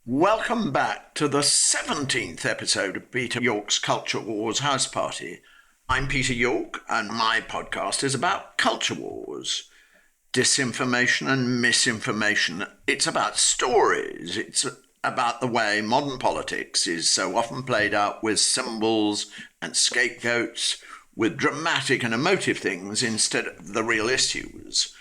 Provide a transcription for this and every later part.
Welcome back to the 17th episode of Peter York's Culture Wars House Party. I'm Peter York, and my podcast is about culture wars, disinformation and misinformation. It's about stories. It's about the way modern politics is so often played out with symbols and scapegoats, with dramatic and emotive things instead of the real issues.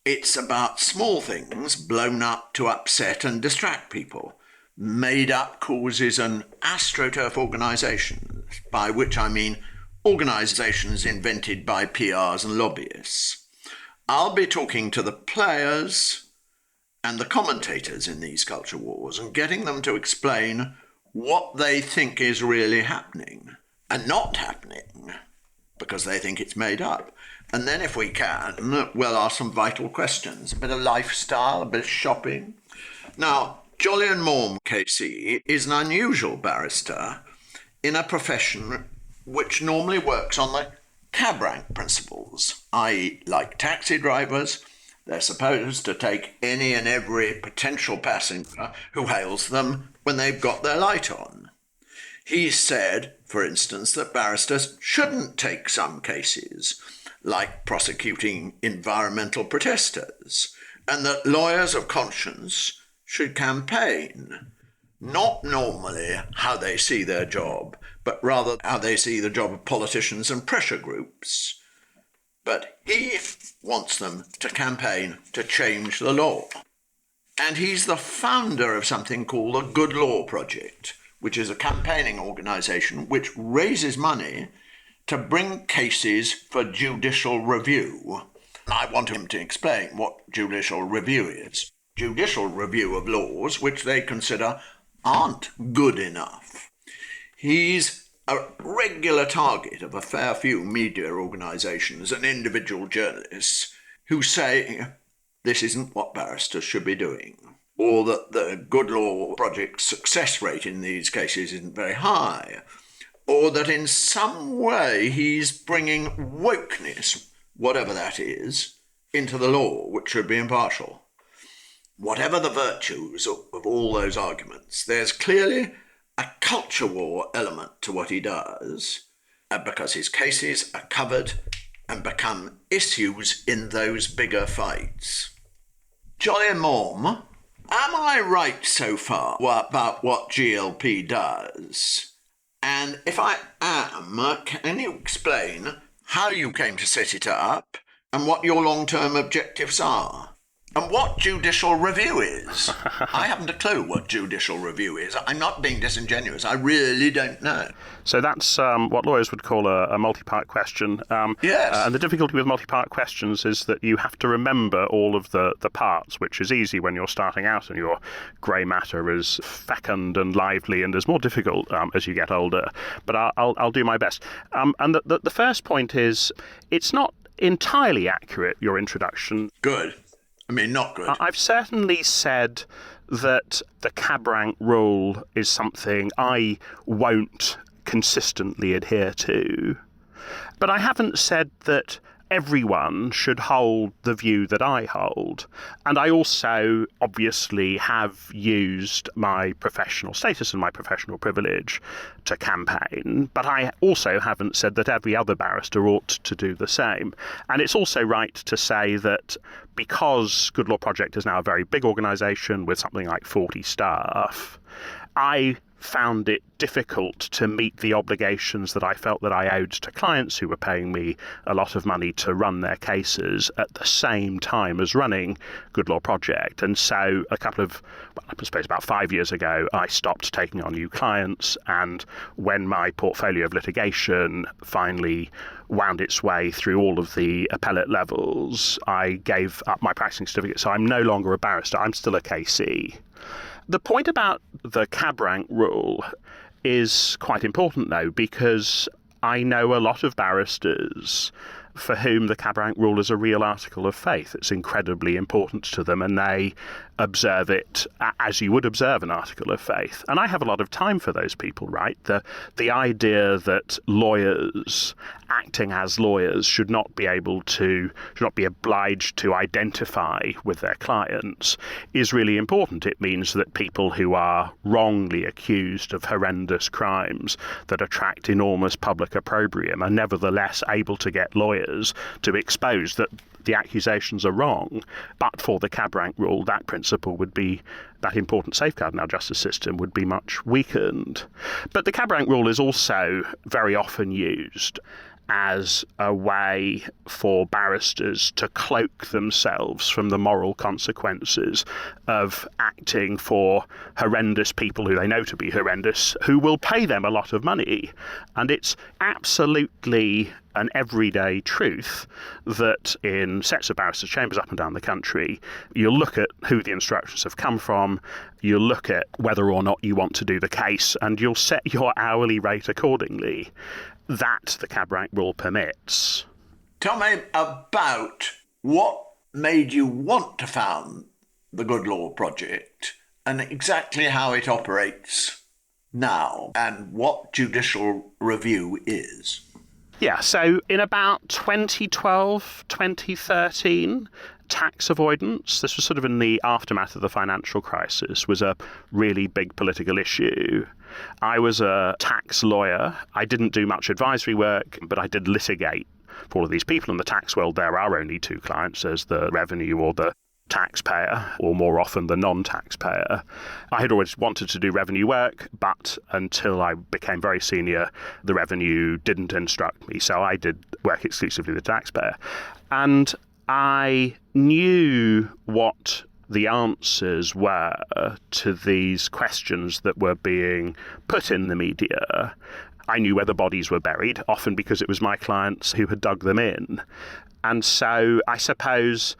It's about small things blown up to upset and distract people, made-up causes and astroturf organisations, by which I mean organisations invented by PRs and lobbyists. I'll be talking to the players and the commentators in these culture wars and getting them to explain what they think is really happening and not happening because they think it's made up. And then if we can, we'll ask some vital questions, a bit of lifestyle, a bit of shopping. Now, Jolyon Maugham KC is an unusual barrister in a profession which normally works on the cab rank principles, i.e. like taxi drivers, they're supposed to take any and every potential passenger who hails them when they've got their light on. He said, for instance, that barristers shouldn't take some cases, like prosecuting environmental protesters, and that lawyers of conscience should campaign, not normally how they see their job, but rather how they see the job of politicians and pressure groups. But he wants them to campaign to change the law. And he's the founder of something called the Good Law Project, which is a campaigning organisation which raises money to bring cases for judicial review. I want him to explain what judicial review is. Judicial review of laws which they consider aren't good enough. He's a regular target of a fair few media organisations and individual journalists who say this isn't what barristers should be doing, or that the Good Law Project's success rate in these cases isn't very high, or that in some way he's bringing wokeness, whatever that is, into the law, which should be impartial. Whatever the virtues of all those arguments, there's clearly a culture war element to what he does, because his cases are covered and become issues in those bigger fights. Jolyon Maugham, am I right so far about what GLP does? And if I am, can you explain how you came to set it up and what your long-term objectives are? And what judicial review is? I haven't a clue what judicial review is. I'm not being disingenuous. I really don't know. So that's what lawyers would call a multi-part question. Yes. And the difficulty with multi-part questions is that you have to remember all of the parts, which is easy when you're starting out and your grey matter is fecund and lively and is more difficult as you get older. But I'll do my best. And the first point is it's not entirely accurate, your introduction. Good. I mean, not good. I've certainly said that the cab rank rule is something I won't consistently adhere to. But I haven't said that everyone should hold the view that I hold. And I also obviously have used my professional status and my professional privilege to campaign, but I also haven't said that every other barrister ought to do the same. And it's also right to say that because Good Law Project is now a very big organisation with something like 40 staff, I found it difficult to meet the obligations that I felt that I owed to clients who were paying me a lot of money to run their cases at the same time as running Good Law Project. And so I suppose about 5 years ago, I stopped taking on new clients. And when my portfolio of litigation finally wound its way through all of the appellate levels, I gave up my practicing certificate. So I'm no longer a barrister. I'm still a KC. The point about the cab rank rule is quite important, though, because I know a lot of barristers for whom the cab rank rule is a real article of faith. It's incredibly important to them, and they observe it as you would observe an article of faith. And I have a lot of time for those people, right? The idea that lawyers acting as lawyers should not be obliged to identify with their clients is really important. It means that people who are wrongly accused of horrendous crimes that attract enormous public opprobrium are nevertheless able to get lawyers to expose that the accusations are wrong. But for the cab rank rule, that principle would be, that important safeguard in our justice system would be much weakened. But the cab rank rule is also very often used as a way for barristers to cloak themselves from the moral consequences of acting for horrendous people who they know to be horrendous, who will pay them a lot of money. And it's absolutely an everyday truth that in sets of barristers' chambers up and down the country, you'll look at who the instructions have come from, you'll look at whether or not you want to do the case, and you'll set your hourly rate accordingly. That the cab rank rule permits. Tell me about what made you want to found the Good Law Project and exactly how it operates now and what judicial review is. Yeah, so in about 2012, 2013, tax avoidance, this was sort of in the aftermath of the financial crisis, was a really big political issue. I was a tax lawyer. I didn't do much advisory work, but I did litigate for all of these people. In the tax world, there are only two clients. There's the revenue or the taxpayer, or more often the non-taxpayer. I had always wanted to do revenue work, but until I became very senior, the revenue didn't instruct me. So I did work exclusively with the taxpayer. And I knew what the answers were to these questions that were being put in the media. I knew where the bodies were buried, often because it was my clients who had dug them in. And so I suppose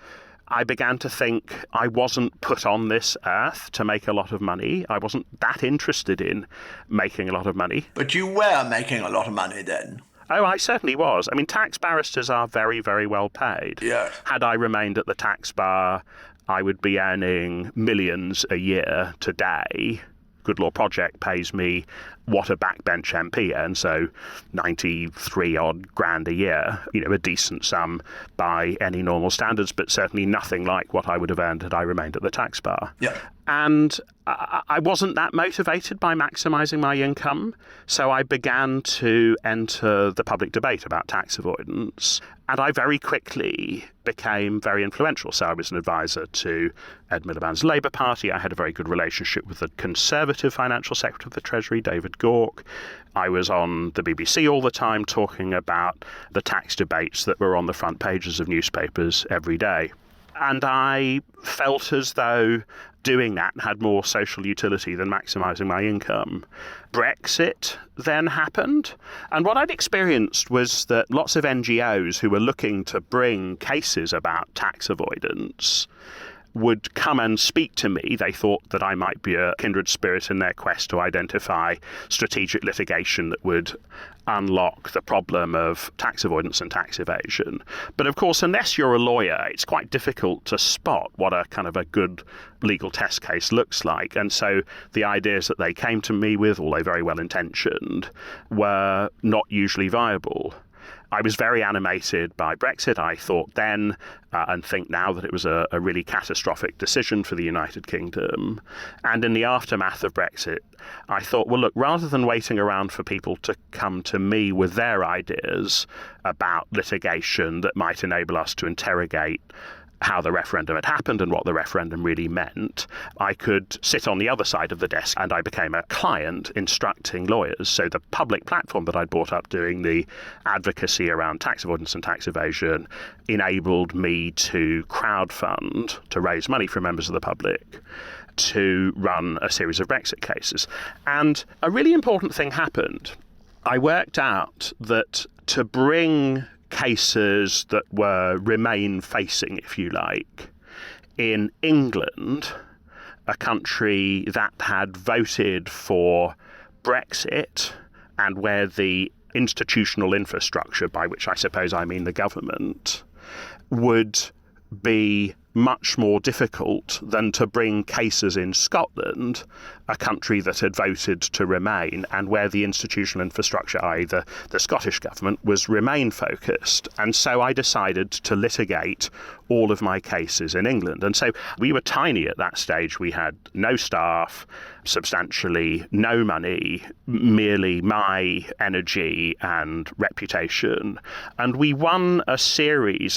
I began to think I wasn't put on this earth to make a lot of money. I wasn't that interested in making a lot of money. But you were making a lot of money then. Oh, I certainly was. I mean, tax barristers are very, very well paid. Yeah. Had I remained at the tax bar, I would be earning millions a year today. Good Law Project pays me what a backbench MP earns, so 93 odd grand a year, a decent sum by any normal standards, but certainly nothing like what I would have earned had I remained at the tax bar. Yeah. And I wasn't that motivated by maximising my income, so I began to enter the public debate about tax avoidance, and I very quickly became very influential. So I was an advisor to Ed Miliband's Labour Party. I had a very good relationship with the Conservative Financial Secretary of the Treasury, David Gauke. I was on the BBC all the time talking about the tax debates that were on the front pages of newspapers every day. And I felt as though doing that had more social utility than maximising my income. Brexit then happened. And what I'd experienced was that lots of NGOs who were looking to bring cases about tax avoidance would come and speak to me. They thought that I might be a kindred spirit in their quest to identify strategic litigation that would unlock the problem of tax avoidance and tax evasion. But of course, unless you're a lawyer, it's quite difficult to spot what a kind of a good legal test case looks like. And so the ideas that they came to me with, although very well intentioned, were not usually viable. I was very animated by Brexit. I thought then and think now that it was a really catastrophic decision for the United Kingdom. And in the aftermath of Brexit, I thought, well, look, rather than waiting around for people to come to me with their ideas about litigation that might enable us to interrogate how the referendum had happened and what the referendum really meant, I could sit on the other side of the desk and I became a client instructing lawyers. So the public platform that I'd brought up doing the advocacy around tax avoidance and tax evasion enabled me to crowdfund, to raise money from members of the public, to run a series of Brexit cases. And a really important thing happened. I worked out that to bring cases that were Remain-facing, if you like, in England, a country that had voted for Brexit and where the institutional infrastructure, by which I suppose I mean the government, would be much more difficult than to bring cases in Scotland, a country that had voted to remain and where the institutional infrastructure, i.e. the Scottish government, was Remain focused. And so I decided to litigate all of my cases in England. And so we were tiny at that stage. We had no staff, substantially no money, merely my energy and reputation. And we won a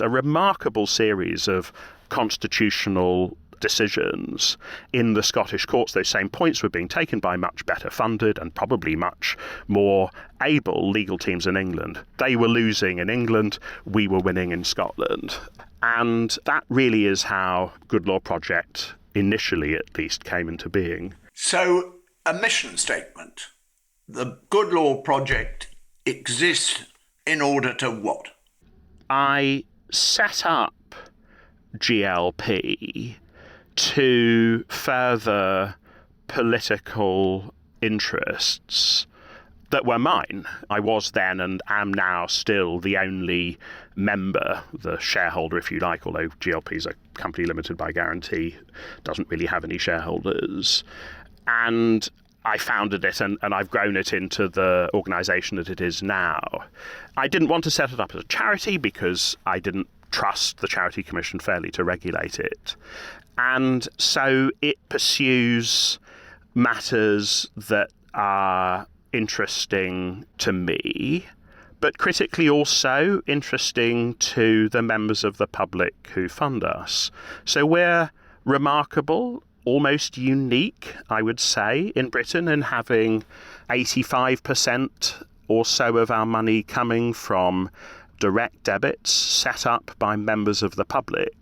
remarkable series of constitutional decisions in the Scottish courts. Those same points were being taken by much better funded and probably much more able legal teams in England. They were losing in England, we were winning in Scotland. And that really is how Good Law Project, initially at least, came into being. So, a mission statement. The Good Law Project exists in order to what? I set up GLP to further political interests that were mine. I was then and am now still the only member, the shareholder, if you like, although GLP is a company limited by guarantee, doesn't really have any shareholders. And I founded it and I've grown it into the organisation that it is now. I didn't want to set it up as a charity because I didn't trust the Charity Commission fairly to regulate it. And so it pursues matters that are interesting to me, but critically also interesting to the members of the public who fund us. So we're remarkable, almost unique, I would say, in Britain in having 85% or so of our money coming from direct debits set up by members of the public.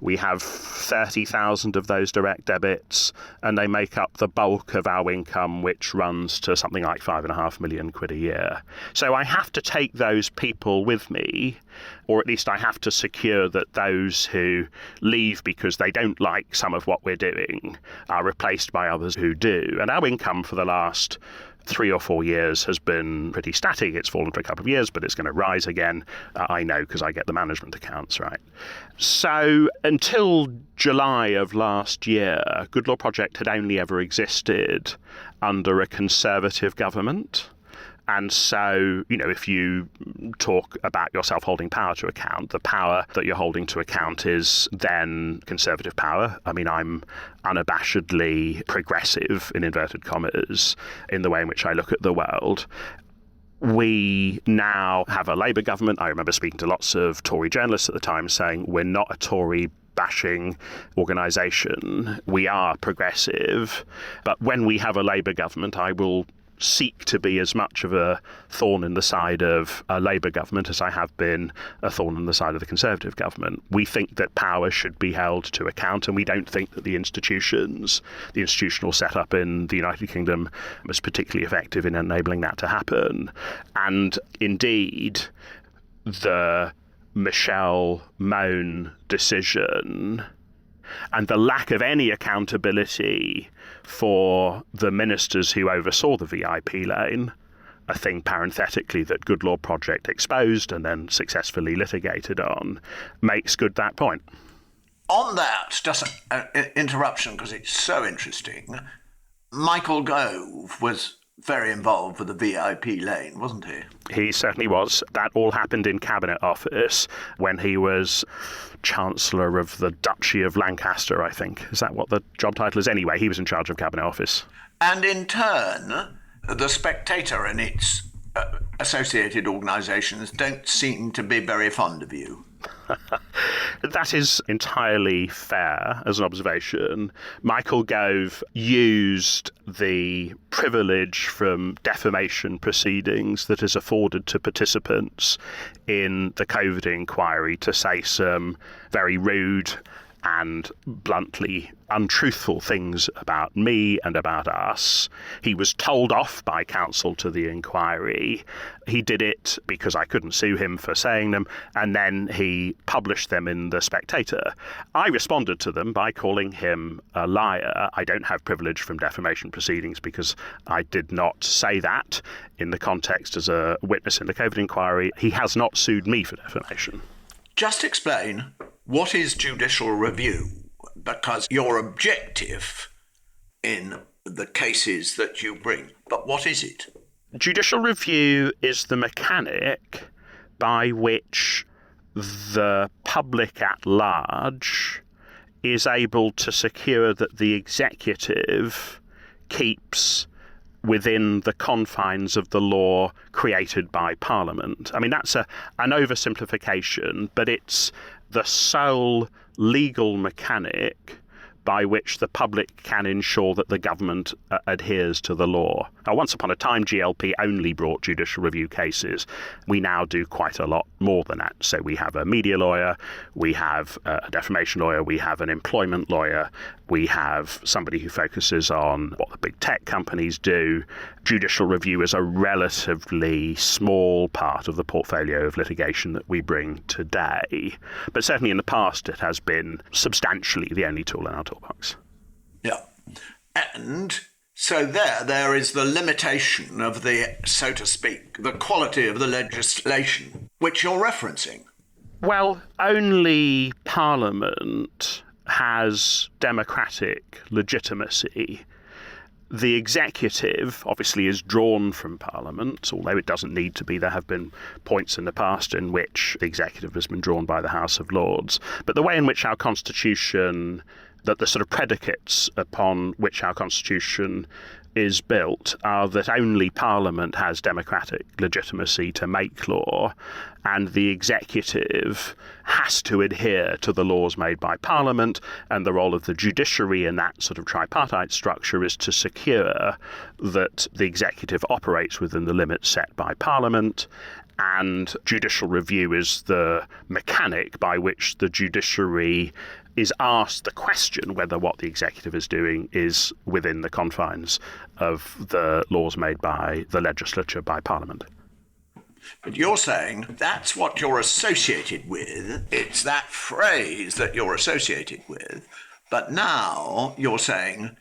We have 30,000 of those direct debits, and they make up the bulk of our income, which runs to something like £5.5 million a year. So I have to take those people with me, or at least I have to secure that those who leave because they don't like some of what we're doing are replaced by others who do. And our income for the last 3 or 4 years has been pretty static. It's fallen for a couple of years, but it's going to rise again. I know because I get the management accounts, right? So until July of last year, Good Law Project had only ever existed under a Conservative government. And so, if you talk about yourself holding power to account, the power that you're holding to account is then Conservative power. I mean, I'm unabashedly progressive, in inverted commas, in the way in which I look at the world. We now have a Labour government. I remember speaking to lots of Tory journalists at the time saying we're not a Tory bashing organisation. We are progressive. But when we have a Labour government, I will seek to be as much of a thorn in the side of a Labour government as I have been a thorn in the side of the Conservative government. We think that power should be held to account, and we don't think that the institutional setup in the United Kingdom was particularly effective in enabling that to happen. And indeed, the Michelle Mone decision and the lack of any accountability for the ministers who oversaw the VIP lane, a thing parenthetically that Good Law Project exposed and then successfully litigated on, makes good that point. On that, just an interruption because it's so interesting, Michael Gove was very involved with the VIP lane, wasn't he? He certainly was. That all happened in Cabinet Office when he was Chancellor of the Duchy of Lancaster, I think. Is that what the job title is? Anyway, he was in charge of Cabinet Office. And in turn, The Spectator and its associated organisations don't seem to be very fond of you. That is entirely fair as an observation. Michael Gove used the privilege from defamation proceedings that is afforded to participants in the COVID inquiry to say some very rude and bluntly untruthful things about me and about us. He was told off by counsel to the inquiry. He did it because I couldn't sue him for saying them, and then he published them in The Spectator. I responded to them by calling him a liar. I don't have privilege from defamation proceedings because I did not say that in the context as a witness in the COVID inquiry. He has not sued me for defamation. Just explain What is judicial review? Because your objective in the cases that you bring, but what is it? Judicial review is the mechanic by which the public at large is able to secure that the executive keeps within the confines of the law created by Parliament. I mean, that's an oversimplification, but it's the sole legal mechanic by which the public can ensure that the government adheres to the law. Now, once upon a time, GLP only brought judicial review cases. We now do quite a lot more than that. So we have a media lawyer, we have a defamation lawyer, we have an employment lawyer, we have somebody who focuses on what the big tech companies do. Judicial review is a relatively small part of the portfolio of litigation that we bring today. But certainly in the past, it has been substantially the only tool in our toolbox. Yeah. And so there is the limitation of the, so to speak, the quality of the legislation, which you're referencing. Well, only Parliament has democratic legitimacy. The executive obviously is drawn from Parliament, although it doesn't need to be. There have been points in the past in which the executive has been drawn by the House of Lords. But the way in which our Constitution, that the sort of predicates upon which our Constitution is built are that only Parliament has democratic legitimacy to make law, and the executive has to adhere to the laws made by Parliament, and the role of the judiciary in that sort of tripartite structure is to secure that the executive operates within the limits set by Parliament, and judicial review is the mechanic by which the judiciary is asked the question whether what the executive is doing is within the confines of the laws made by the legislature, by Parliament. But you're saying that's what you're associated with. It's that phrase that you're associated with. But now you're saying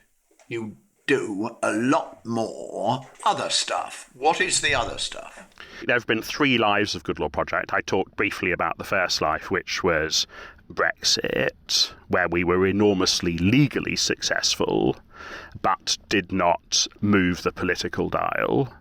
you do a lot more other stuff. What is the other stuff? There have been 3 lives of Good Law Project. I talked briefly about the first life, which was Brexit, where we were enormously legally successful, but did not move the political dial.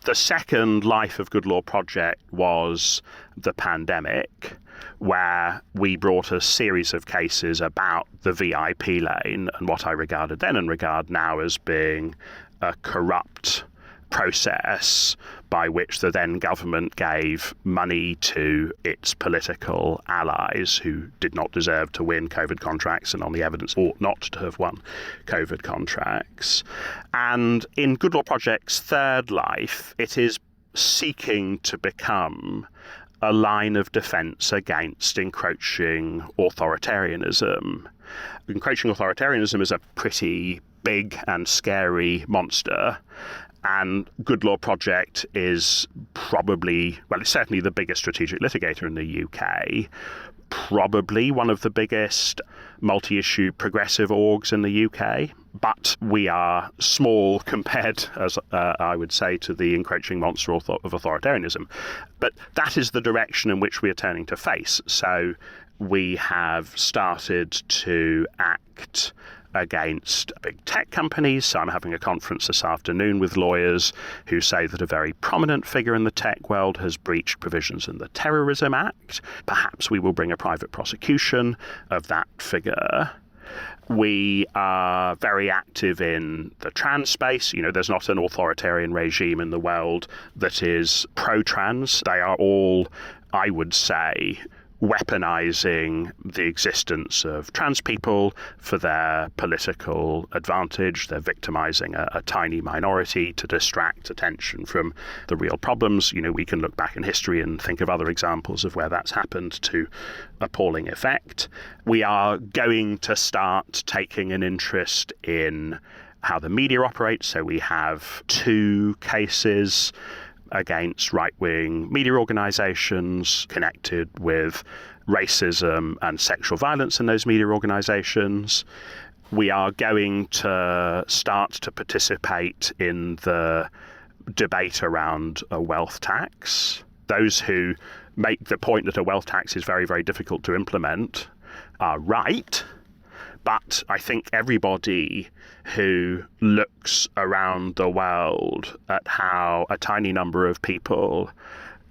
The second life of Good Law Project was the pandemic, where we brought a series of cases about the VIP lane and what I regarded then and regard now as being a corrupt process by which the then government gave money to its political allies who did not deserve to win COVID contracts and on the evidence ought not to have won COVID contracts. And in Good Law Project's third life, it is seeking to become a line of defence against encroaching authoritarianism. Encroaching authoritarianism is a pretty big and scary monster. And Good Law Project is probably, well, it's certainly the biggest strategic litigator in the UK, probably one of the biggest multi-issue progressive orgs in the UK. But we are small compared, as I would say, to the encroaching monster of authoritarianism. But that is the direction in which we are turning to face. So we have started to act against big tech companies. So I'm having a conference this afternoon with lawyers who say that a very prominent figure in the tech world has breached provisions in the Terrorism Act. Perhaps we will bring a private prosecution of that figure. We are very active in the trans space. You know, there's not an authoritarian regime in the world that is pro-trans. They are all, I would say, weaponizing the existence of trans people for their political advantage. They're victimizing a tiny minority to distract attention from the real problems. You know, we can look back in history and think of other examples of where that's happened to appalling effect. We are going to start taking an interest in how the media operates. So we have 2 cases against right-wing media organisations connected with racism and sexual violence in those media organisations. We are going to start to participate in the debate around a wealth tax. Those who make the point that a wealth tax is very, very difficult to implement are right. But I think everybody who looks around the world at how a tiny number of people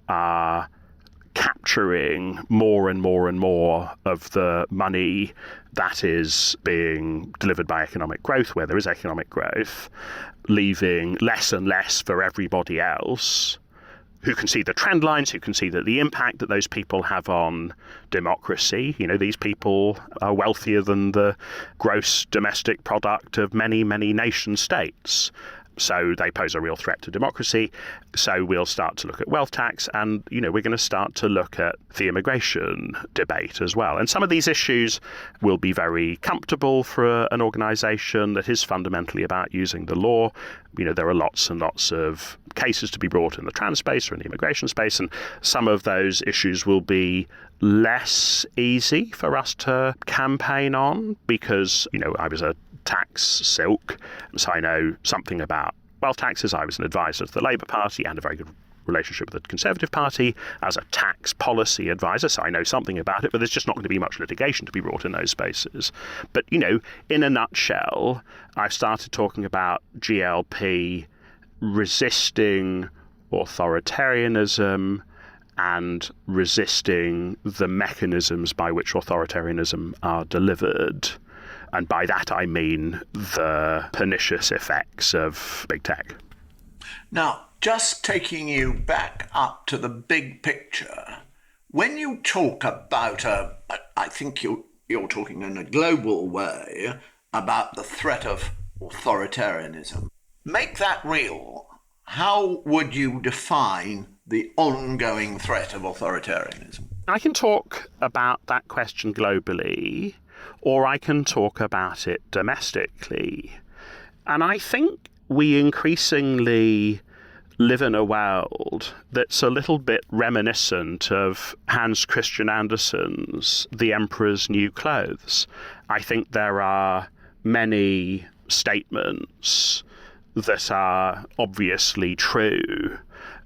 are capturing more and more and more of the money that is being delivered by economic growth, where there is economic growth, leaving less and less for everybody else, who can see the trend lines, who can see that the impact that those people have on democracy. These people are wealthier than the gross domestic product of many, many nation states. So they pose a real threat to democracy. So we'll start to look at wealth tax, and, we're going to start to look at the immigration debate as well. And some of these issues will be very comfortable for an organisation that is fundamentally about using the law. There are lots and lots of cases to be brought in the trans space or in the immigration space, and some of those issues will be less easy for us to campaign on because, I was a tax silk, so I know something about wealth taxes. I was an advisor to the Labour Party and a very good relationship with the Conservative Party as a tax policy advisor, so I know something about it, but there's just not going to be much litigation to be brought in those spaces. But, in a nutshell, I've started talking about GLP resisting authoritarianism and resisting the mechanisms by which authoritarianism are delivered. And by that I mean the pernicious effects of big tech. Now, just taking you back up to the big picture, when you talk about I think you're talking in a global way about the threat of authoritarianism. Make that real. How would you define the ongoing threat of authoritarianism? I can talk about that question globally, or I can talk about it domestically. And I think we increasingly live in a world that's a little bit reminiscent of Hans Christian Andersen's The Emperor's New Clothes. I think there are many statements that are obviously true,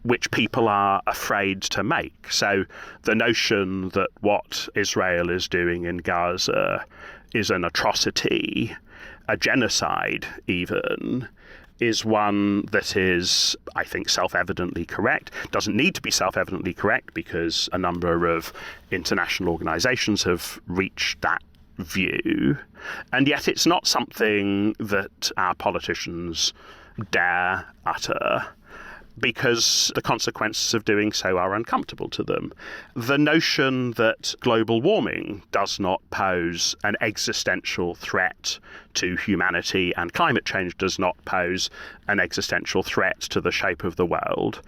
which people are afraid to make. So the notion that what Israel is doing in Gaza is an atrocity, a genocide even, is one that is, I think, self-evidently correct. Doesn't need to be self-evidently correct because a number of international organizations have reached that view. And yet it's not something that our politicians dare utter, because the consequences of doing so are uncomfortable to them. The notion that global warming does not pose an existential threat to humanity and climate change does not pose an existential threat to the shape of the world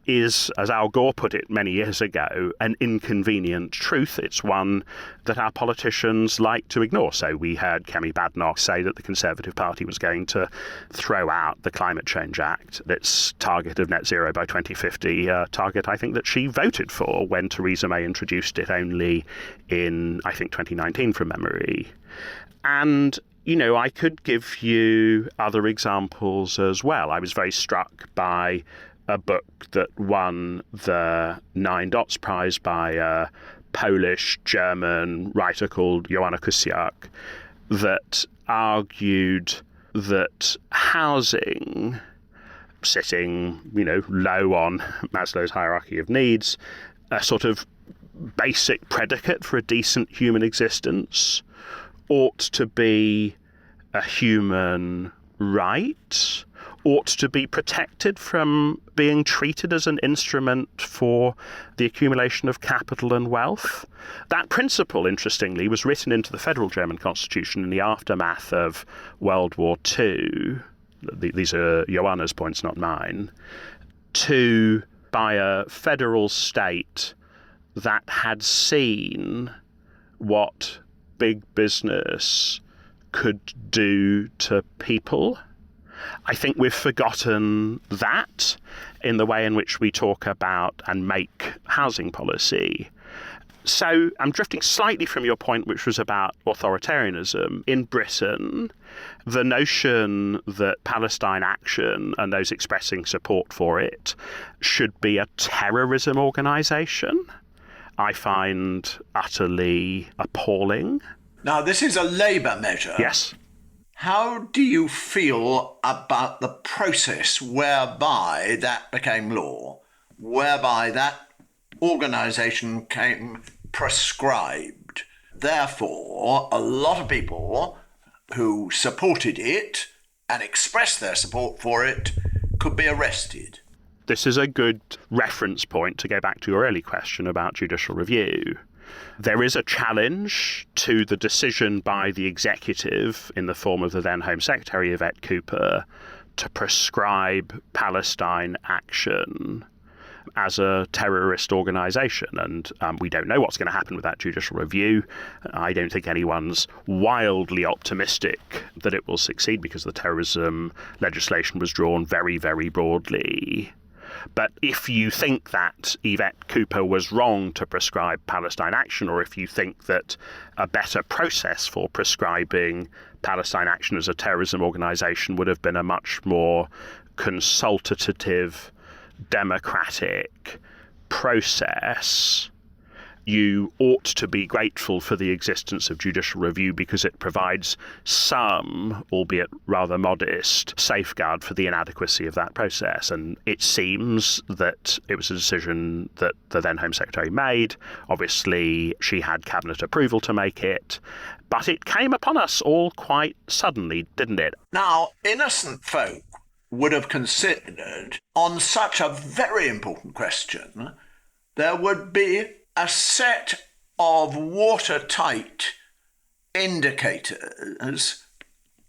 is, as Al Gore put it many years ago, an inconvenient truth. It's one that our politicians like to ignore. So we heard Kemi Badenoch say that the Conservative Party was going to throw out the Climate Change Act, its target of net zero by 2050, a target I think that she voted for when Theresa May introduced it only in, I think, 2019 from memory. And I could give you other examples as well. I was very struck by a book that won the 9 Dots Prize by a Polish-German writer called Joanna Kusiak that argued that housing, sitting, low on Maslow's hierarchy of needs, a sort of basic predicate for a decent human existence, ought to be a human right, ought to be protected from being treated as an instrument for the accumulation of capital and wealth. That principle, interestingly, was written into the federal German constitution in the aftermath of World War II. These are Joanna's points, not mine. By a federal state that had seen what big business could do to people. I think we've forgotten that in the way in which we talk about and make housing policy. So I'm drifting slightly from your point, which was about authoritarianism. In Britain, the notion that Palestine Action and those expressing support for it should be a terrorism organisation, I find utterly appalling. Now, this is a Labour measure. Yes. How do you feel about the process whereby that became law, whereby that organisation came prescribed? Therefore, a lot of people who supported it and expressed their support for it could be arrested. This is a good reference point to go back to your early question about judicial review. There is a challenge to the decision by the executive, in the form of the then Home Secretary Yvette Cooper, to prescribe Palestine action as a terrorist organisation. And we don't know what's going to happen with that judicial review. I don't think anyone's wildly optimistic that it will succeed, because the terrorism legislation was drawn very, very broadly. But if you think that Yvette Cooper was wrong to prescribe Palestine action, or if you think that a better process for prescribing Palestine action as a terrorism organisation would have been a much more consultative, democratic process, you ought to be grateful for the existence of judicial review, because it provides some, albeit rather modest, safeguard for the inadequacy of that process. And it seems that it was a decision that the then Home Secretary made. Obviously, she had cabinet approval to make it, but it came upon us all quite suddenly, didn't it? Now, innocent folk would have considered, on such a very important question, there would be a set of watertight indicators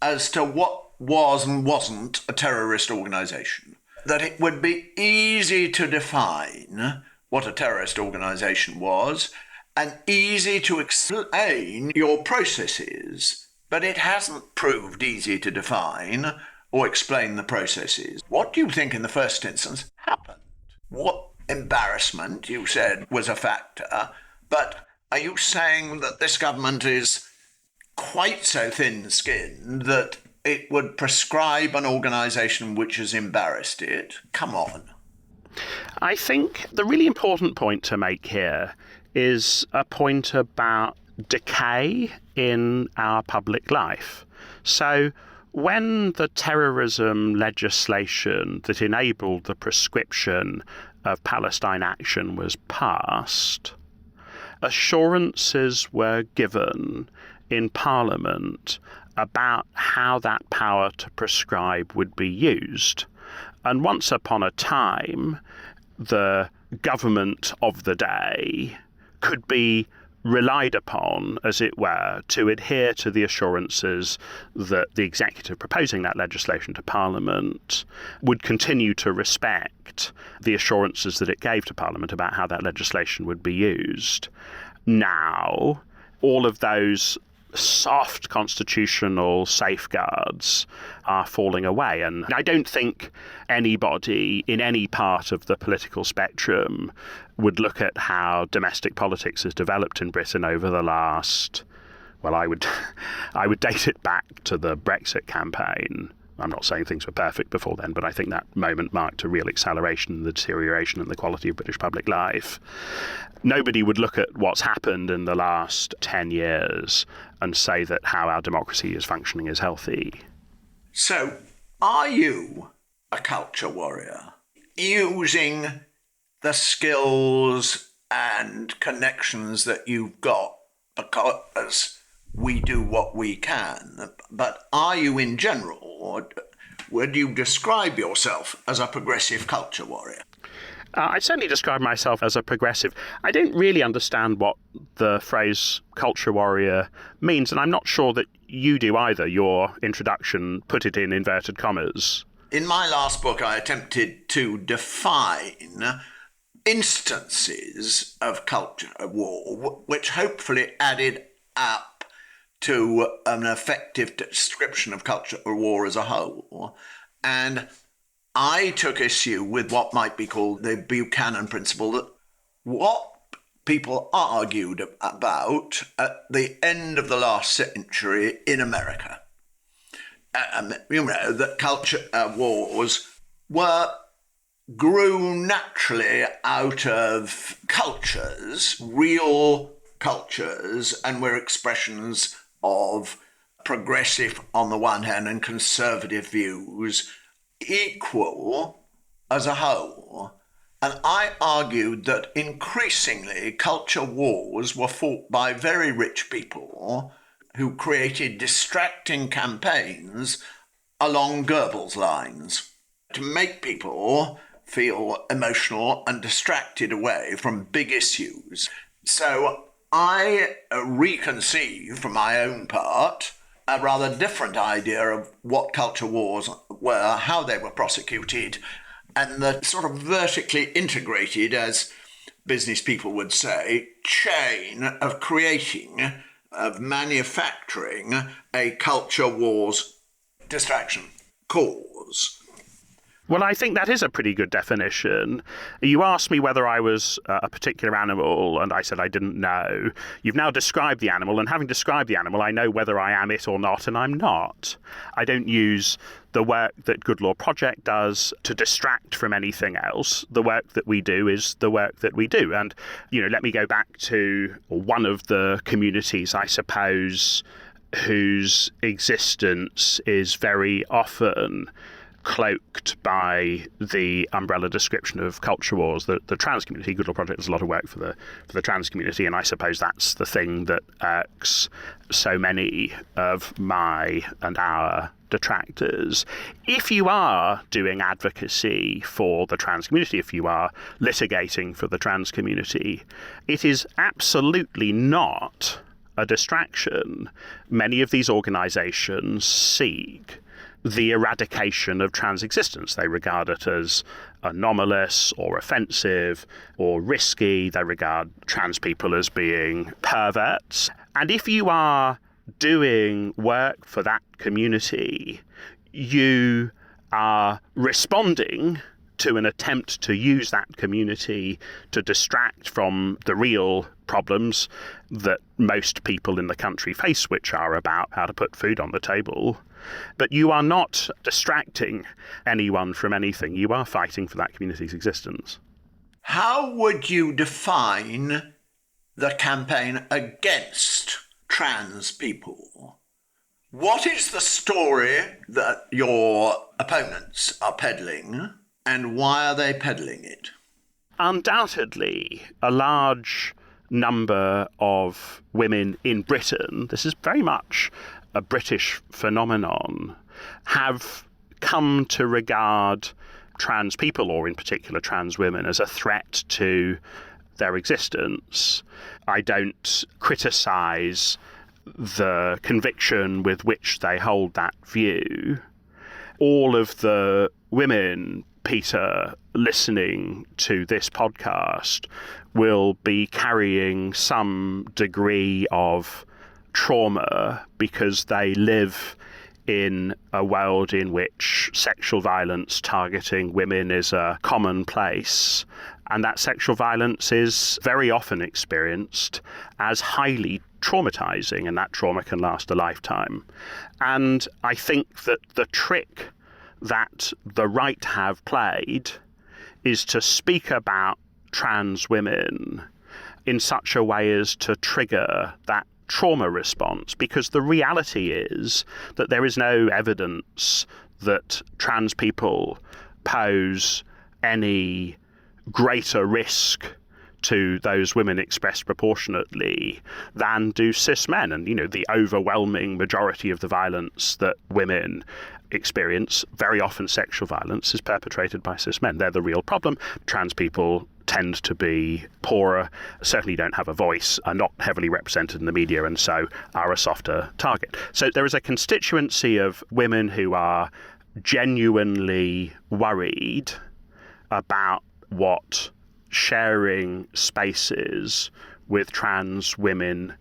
as to what was and wasn't a terrorist organisation. That it would be easy to define what a terrorist organisation was and easy to explain your processes, but it hasn't proved easy to define or explain the processes. What do you think in the first instance happened? What embarrassment, you said, was a factor, but are you saying that this government is quite so thin-skinned that it would prescribe an organisation which has embarrassed it? Come on. I think the really important point to make here is a point about decay in our public life. So when the terrorism legislation that enabled the prescription of Palestine action was passed, assurances were given in Parliament about how that power to prescribe would be used. And once upon a time, the government of the day could be relied upon, as it were, to adhere to the assurances that the executive proposing that legislation to Parliament would continue to respect the assurances that it gave to Parliament about how that legislation would be used. Now, all of those soft constitutional safeguards are falling away. And I don't think anybody in any part of the political spectrum would look at how domestic politics has developed in Britain over the last, well, I would date it back to the Brexit campaign. I'm not saying things were perfect before then, but I think that moment marked a real acceleration in the deterioration in the quality of British public life. Nobody would look at what's happened in the last 10 years and say that how our democracy is functioning is healthy. So, are you a culture warrior using the skills and connections that you've got because we do what we can, but are you in general, or would you describe yourself as a progressive culture warrior? I'd certainly describe myself as a progressive. I don't really understand what the phrase culture warrior means, and I'm not sure that you do either. Your introduction put it in inverted commas. In my last book, I attempted to define instances of culture war, which hopefully added up to an effective description of culture war as a whole. And I took issue with what might be called the Buchanan principle, that what people argued about at the end of the last century in America, that culture wars grew naturally out of cultures, real cultures, and were expressions of progressive on the one hand and conservative views equal as a whole. And I argued that increasingly culture wars were fought by very rich people who created distracting campaigns along Goebbels' lines to make people feel emotional and distracted away from big issues. So I reconceived, for my own part, a rather different idea of what culture wars were, how they were prosecuted, and the sort of vertically integrated, as business people would say, chain of creating, of manufacturing a culture wars distraction cause. Well, I think that is a pretty good definition. You asked me whether I was a particular animal, and I said I didn't know. You've now described the animal, and having described the animal, I know whether I am it or not, and I'm not. I don't use the work that Good Law Project does to distract from anything else. The work that we do is the work that we do. And, let me go back to one of the communities, I suppose, whose existence is very often cloaked by the umbrella description of culture wars, the trans community. Good Law Project does a lot of work for the trans community, and I suppose that's the thing that irks so many of my and our detractors. If you are doing advocacy for the trans community, if you are litigating for the trans community, it is absolutely not a distraction. Many of these organisations seek the eradication of trans existence. They regard it as anomalous or offensive or risky. They regard trans people as being perverts. And if you are doing work for that community, you are responding to an attempt to use that community to distract from the real problems that most people in the country face, which are about how to put food on the table. But you are not distracting anyone from anything. You are fighting for that community's existence. How would you define the campaign against trans people? What is the story that your opponents are peddling, and why are they peddling it? Undoubtedly, a large number of women in Britain, this is very much a British phenomenon, have come to regard trans people, or in particular trans women, as a threat to their existence. I don't criticise the conviction with which they hold that view. All of the women, Peter, listening to this podcast will be carrying some degree of trauma because they live in a world in which sexual violence targeting women is a commonplace, and that sexual violence is very often experienced as highly traumatizing, and that trauma can last a lifetime. And I think that the trick that the right have played is to speak about trans women in such a way as to trigger that trauma response, because the reality is that there is no evidence that trans people pose any greater risk to those women expressed proportionately than do cis men. And, the overwhelming majority of the violence that women experience, very often sexual violence, is perpetrated by cis men. They're the real problem. Trans people tend to be poorer, certainly don't have a voice, are not heavily represented in the media, and so are a softer target. So there is a constituency of women who are genuinely worried about what sharing spaces with trans women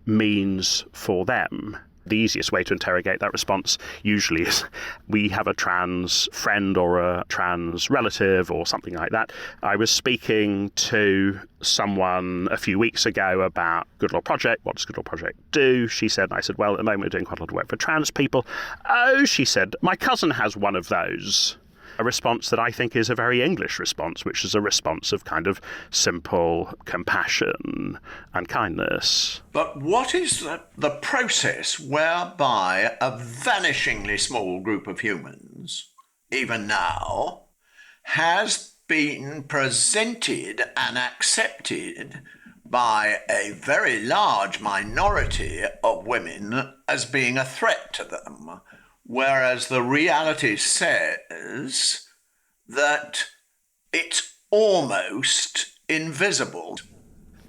means for them. The easiest way to interrogate that response usually is we have a trans friend or a trans relative or something like that. I was speaking to someone a few weeks ago about Good Law Project. What does Good Law Project do? She said, and I said, well, at the moment we're doing quite a lot of work for trans people. Oh, she said, my cousin has one of those. a response that I think is a very English response, which is a response of kind of simple compassion and kindness. But what is the process whereby a vanishingly small group of humans, even now, has been presented and accepted by a very large minority of women as being a threat to them, whereas the reality says that it's almost invisible?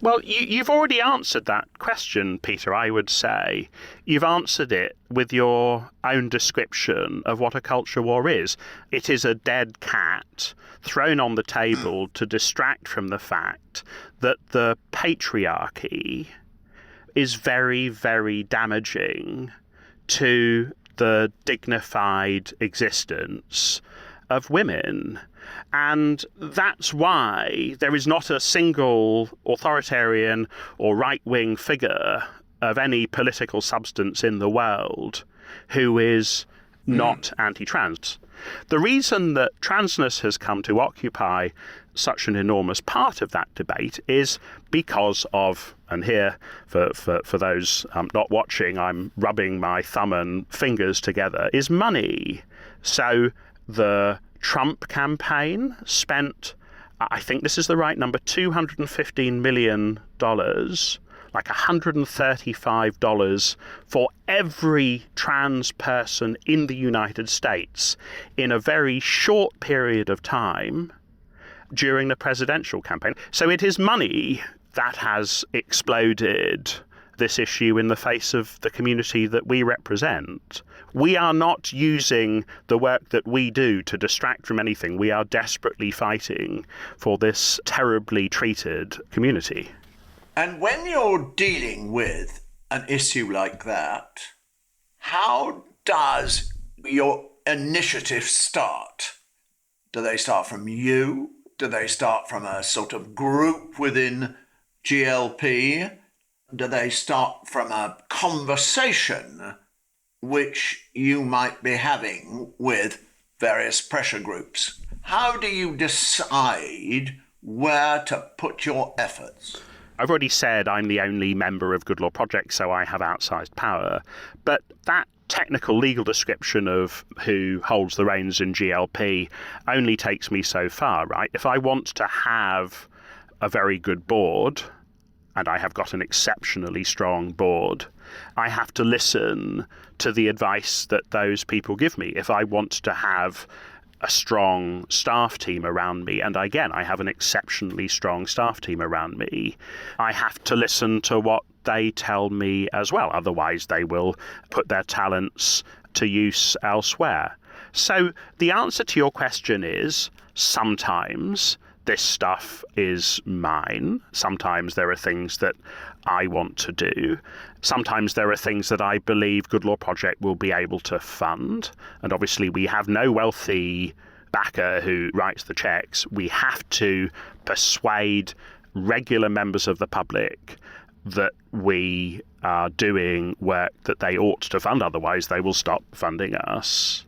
Well, you've already answered that question, Peter, I would say. You've answered it with your own description of what a culture war is. It is a dead cat thrown on the table to distract from the fact that the patriarchy is very, very damaging to the dignified existence of women. And that's why there is not a single authoritarian or right-wing figure of any political substance in the world who is not anti-trans. The reason that transness has come to occupy such an enormous part of that debate is because of, and here for those not watching, I'm rubbing my thumb and fingers together, is money. So the Trump campaign spent, I think this is the right number, $215 million, like $135 for every trans person in the United States in a very short period of time during the presidential campaign. So it is money that has exploded this issue in the face of the community that we represent. We are not using the work that we do to distract from anything. We are desperately fighting for this terribly treated community. And when you're dealing with an issue like that, how does your initiative start? Do they start from you? Do they start from a sort of group within GLP? Do they start from a conversation which you might be having with various pressure groups? How do you decide where to put your efforts? I've already said I'm the only member of Good Law Project, so I have outsized power. But that technical legal description of who holds the reins in GLP only takes me so far, right? If I want to have a very good board, and I have got an exceptionally strong board, I have to listen to the advice that those people give me. If I want to have a strong staff team around me, and again, I have an exceptionally strong staff team around me, I have to listen to what they tell me as well. Otherwise, they will put their talents to use elsewhere. So the answer to your question is sometimes this stuff is mine. Sometimes there are things that I want to do. Sometimes there are things that I believe Good Law Project will be able to fund. And obviously we have no wealthy backer who writes the checks. We have to persuade regular members of the public that we are doing work that they ought to fund. Otherwise they will stop funding us.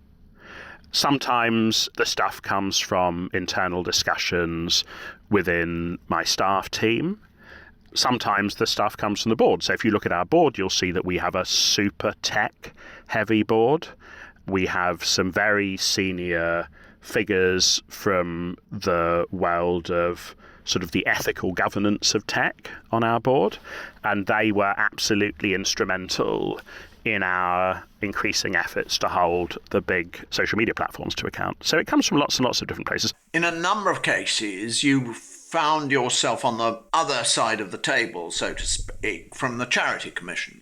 Sometimes the stuff comes from internal discussions within my staff team. Sometimes the stuff comes from the board. So if you look at our board, you'll see that we have a super tech heavy board. We have some very senior figures from the world of sort of the ethical governance of tech on our board, and they were absolutely instrumental in our increasing efforts to hold the big social media platforms to account. So it comes from lots and lots of different places. In a number of cases, you found yourself on the other side of the table, so to speak, from the Charity Commission.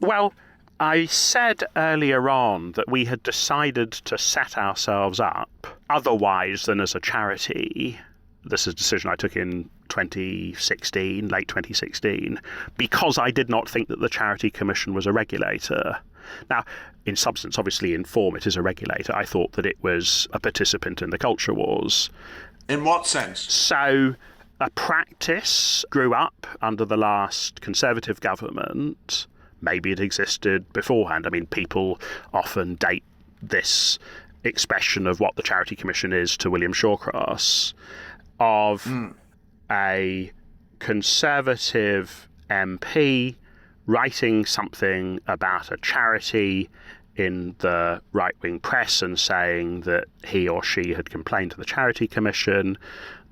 Well, I said earlier on that we had decided to set ourselves up otherwise than as a charity. This is a decision I took in 2016, late 2016, because I did not think that the Charity Commission was a regulator. Now, in substance, obviously in form, it is a regulator. I thought that it was a participant in the culture wars. In what sense? So a practice grew up under the last Conservative government. Maybe it existed beforehand. I mean, people often date this expression of what the Charity Commission is to William Shawcross, of a Conservative MP writing something about a charity in the right-wing press and saying that he or she had complained to the Charity Commission,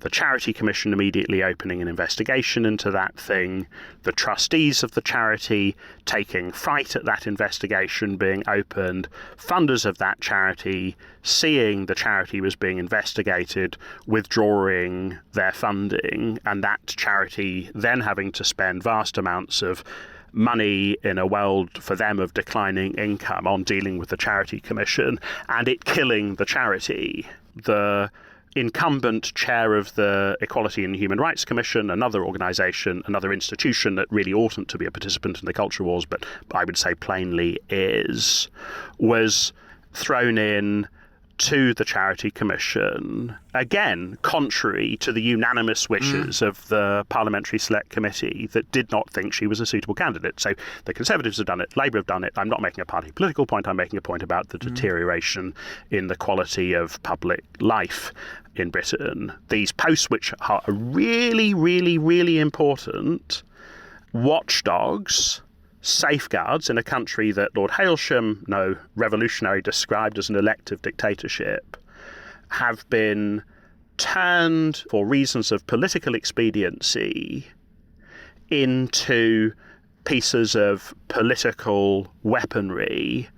the Charity Commission immediately opening an investigation into that thing, the trustees of the charity taking fright at that investigation being opened, funders of that charity seeing the charity was being investigated, withdrawing their funding, and that charity then having to spend vast amounts of money in a world for them of declining income on dealing with the Charity Commission, and it killing the charity. The incumbent chair of the Equality and Human Rights Commission, another organisation, another institution that really oughtn't to be a participant in the culture wars, but I would say plainly is, was thrown in to the Charity Commission, again, contrary to the unanimous wishes of the Parliamentary Select Committee that did not think she was a suitable candidate. So the Conservatives have done it, Labour have done it. I'm not making a party political point, I'm making a point about the deterioration in the quality of public life in Britain. These posts, which are really, really, really important watchdogs, safeguards in a country that Lord Hailsham, no revolutionary, described as an elective dictatorship, have been turned for reasons of political expediency into pieces of political weaponry,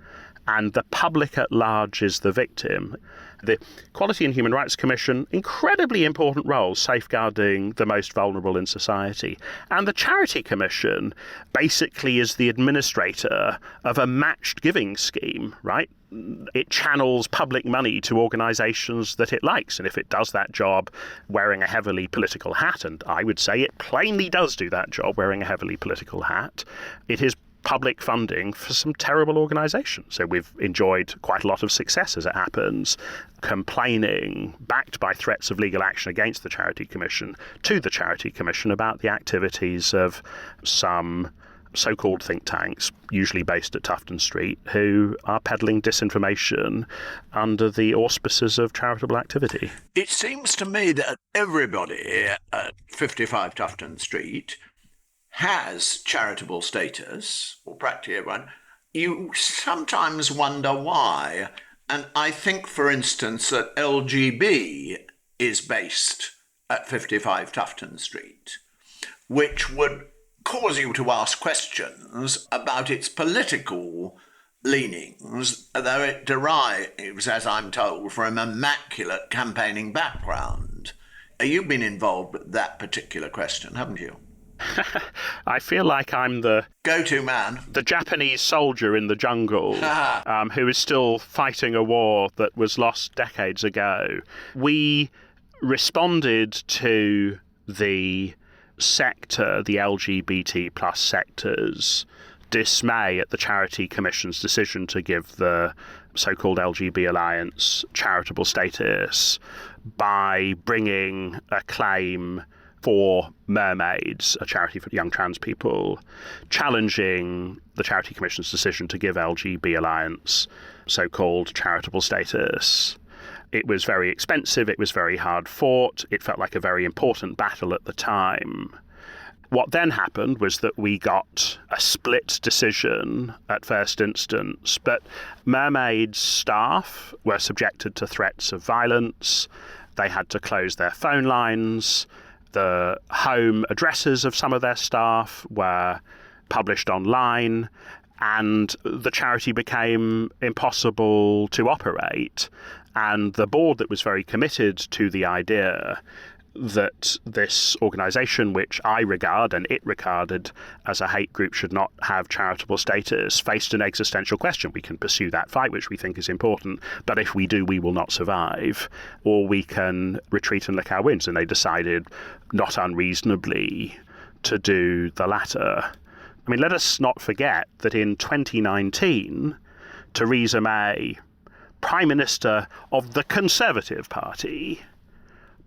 and the public at large is the victim. The Equality and Human Rights Commission, incredibly important role safeguarding the most vulnerable in society. And the Charity Commission basically is the administrator of a matched giving scheme, right? It channels public money to organisations that it likes. And if it does that job wearing a heavily political hat, and I would say it plainly does do that job wearing a heavily political hat, it is public funding for some terrible organisations. So we've enjoyed quite a lot of success, as it happens, complaining, backed by threats of legal action against the Charity Commission, to the Charity Commission about the activities of some so-called think tanks, usually based at Tufton Street, who are peddling disinformation under the auspices of charitable activity. It seems to me that everybody at 55 Tufton Street has charitable status, or practically everyone. You sometimes wonder why. And I think, for instance, that LGB is based at 55 Tufton Street, which would cause you to ask questions about its political leanings, though it derives, as I'm told, from an immaculate campaigning background. You've been involved with that particular question, haven't you? I feel like I'm the go-to man, the Japanese soldier in the jungle who is still fighting a war that was lost decades ago. We responded to the sector, the LGBT plus sector's dismay at the Charity Commission's decision to give the so-called LGB Alliance charitable status by bringing a claim for Mermaids, a charity for young trans people, challenging the Charity Commission's decision to give LGB Alliance so-called charitable status. It was very expensive, it was very hard fought, it felt like a very important battle at the time. What then happened was that we got a split decision at first instance, but Mermaids staff were subjected to threats of violence. They had to close their phone lines. The home addresses of some of their staff were published online, and the charity became impossible to operate. And the board that was very committed to the idea that this organisation, which I regard and it regarded as a hate group, should not have charitable status, faced an existential question. We can pursue that fight, which we think is important, but if we do, we will not survive, or we can retreat and lick our wounds. And they decided, not unreasonably, to do the latter. I mean, let us not forget that in 2019, Theresa May, Prime Minister of the Conservative Party,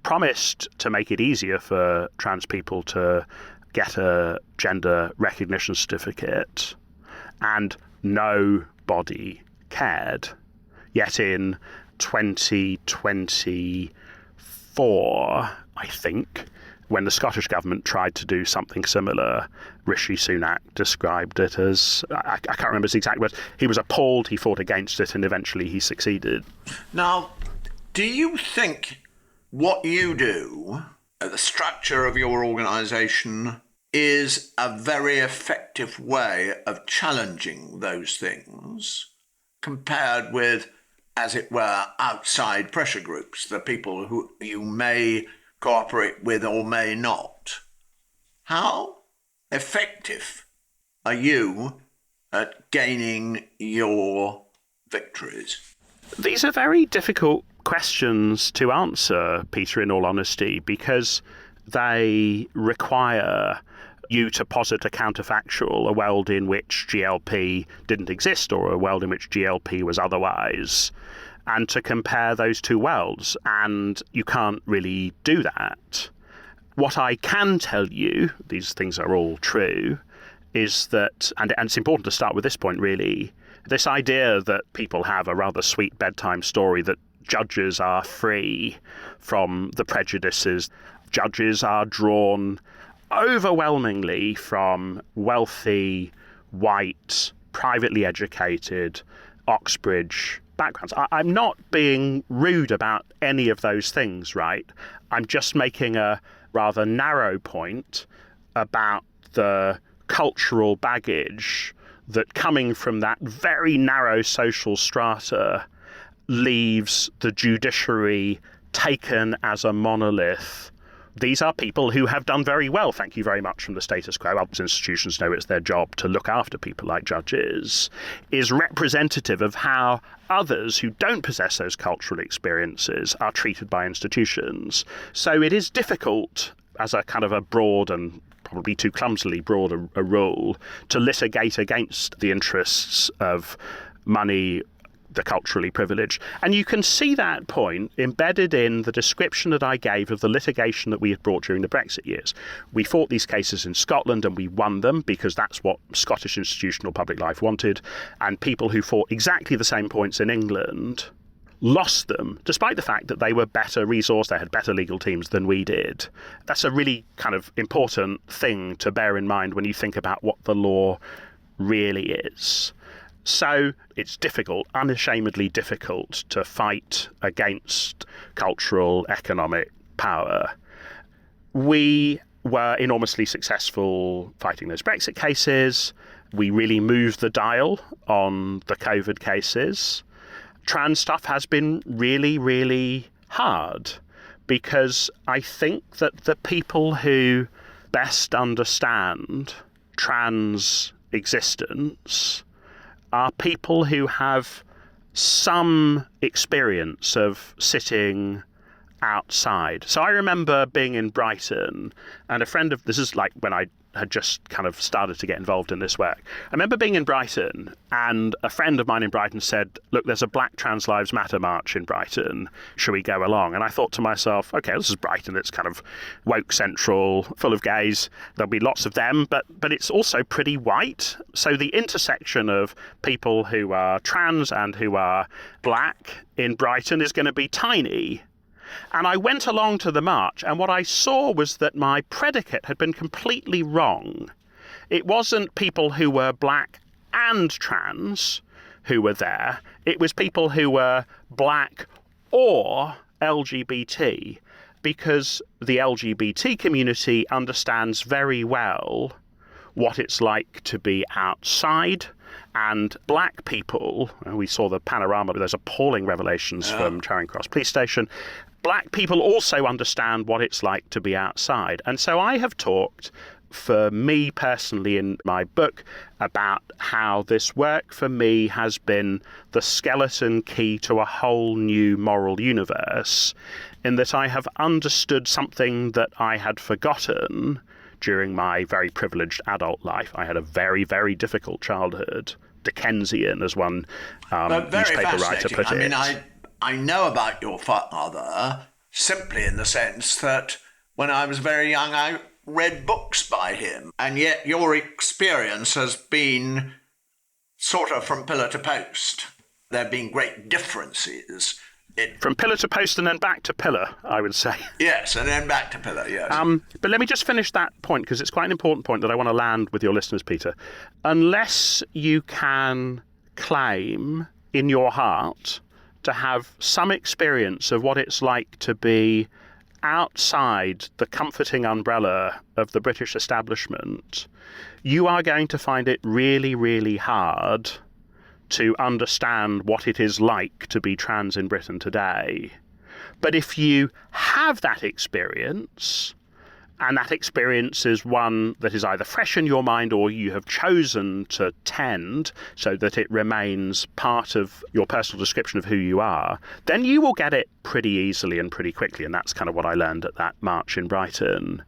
promised to make it easier for trans people to get a gender recognition certificate, and nobody cared. Yet in 2024, I think, when the Scottish government tried to do something similar. Rishi Sunak described it as, I can't remember his exact words, he was appalled, he fought against it, and eventually he succeeded. Now, do you think what you do, the structure of your organisation, is a very effective way of challenging those things compared with, as it were, outside pressure groups, the people who you may cooperate with or may not? How effective are you at gaining your victories? These are very difficult questions to answer, Peter, in all honesty, because they require you to posit a counterfactual, a world in which GLP didn't exist or a world in which GLP was otherwise, and to compare those two worlds, and you can't really do that. What I can tell you, these things are all true, is that, and it's important to start with this point really, this idea that people have a rather sweet bedtime story that judges are free from the prejudices. Judges are drawn overwhelmingly from wealthy, white, privately educated, Oxbridge backgrounds. I'm not being rude about any of those things, right? I'm just making a rather narrow point about the cultural baggage that, coming from that very narrow social strata, leaves the judiciary taken as a monolith. These are people who have done very well, thank you very much, from the status quo. Other institutions know it's their job to look after people like judges, is representative of how others who don't possess those cultural experiences are treated by institutions. So it is difficult, as a kind of a broad and probably too clumsily broad a rule, to litigate against the interests of money, the culturally privileged. And you can see that point embedded in the description that I gave of the litigation that we had brought during the Brexit years. We fought these cases in Scotland and we won them because that's what Scottish institutional public life wanted. And people who fought exactly the same points in England lost them, despite the fact that they were better resourced, they had better legal teams than we did. That's a really kind of important thing to bear in mind when you think about what the law really is. So it's difficult, unashamedly difficult, to fight against cultural, economic power. We were enormously successful fighting those Brexit cases. We really moved the dial on the COVID cases. Trans stuff has been really, really hard because I think that the people who best understand trans existence are people who have some experience of sitting outside. So I remember being in Brighton, and this is like when I had just kind of started to get involved in this work. I remember being in Brighton, and a friend of mine in Brighton said, look, there's a Black Trans Lives Matter march in Brighton. Shall we go along? And I thought to myself, okay, this is Brighton. It's kind of woke central, full of gays. There'll be lots of them, but it's also pretty white. So the intersection of people who are trans and who are black in Brighton is going to be tiny. And I went along to the march, and what I saw was that my predicate had been completely wrong. It wasn't people who were black and trans who were there. It was people who were black or LGBT, because the LGBT community understands very well what it's like to be outside. And black people, we saw the panorama, those appalling revelations from Charing Cross Police Station. Black people also understand what it's like to be outside. And so I have talked, for me personally in my book, about how this work for me has been the skeleton key to a whole new moral universe, in that I have understood something that I had forgotten during my very privileged adult life. I had a very, very difficult childhood, Dickensian, as one newspaper writer put it. I know about your father simply in the sense that when I was very young, I read books by him. And yet your experience has been sort of from pillar to post. There have been great differences From pillar to post and then back to pillar, I would say. Yes, and then back to pillar, yes. But let me just finish that point, because it's quite an important point that I want to land with your listeners, Peter. Unless you can claim in your heart to have some experience of what it's like to be outside the comforting umbrella of the British establishment, you are going to find it really, really hard to understand what it is like to be trans in Britain today. But if you have that experience, and that experience is one that is either fresh in your mind or you have chosen to tend so that it remains part of your personal description of who you are, then you will get it pretty easily and pretty quickly. And that's kind of what I learned at that march in Brighton.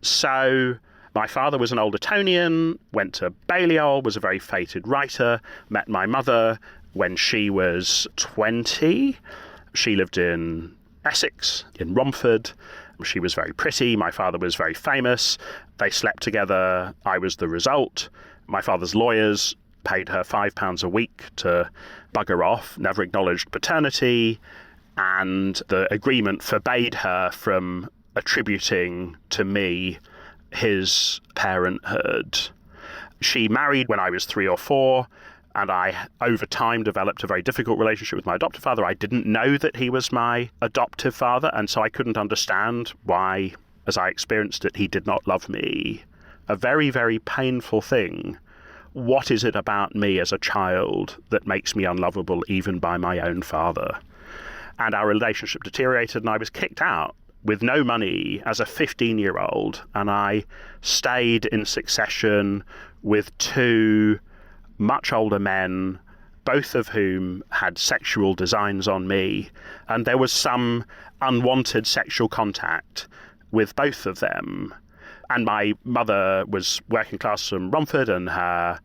So my father was an old Etonian, went to Balliol, was a very fated writer, met my mother when she was 20. She lived in Essex, in Romford. She was very pretty. My father was very famous. They slept together. I was the result. My father's lawyers paid her £5 a week to bugger off, never acknowledged paternity, and the agreement forbade her from attributing to me his parenthood. She married when I was 3 or 4, and I, over time, developed a very difficult relationship with my adoptive father. I didn't know that he was my adoptive father, and so I couldn't understand why, as I experienced it, he did not love me. A very, very painful thing. What is it about me as a child that makes me unlovable even by my own father? And our relationship deteriorated, and I was kicked out with no money as a 15-year-old, and I stayed in succession with 2 much older men, both of whom had sexual designs on me, and there was some unwanted sexual contact with both of them. And my mother was working class from Romford, and her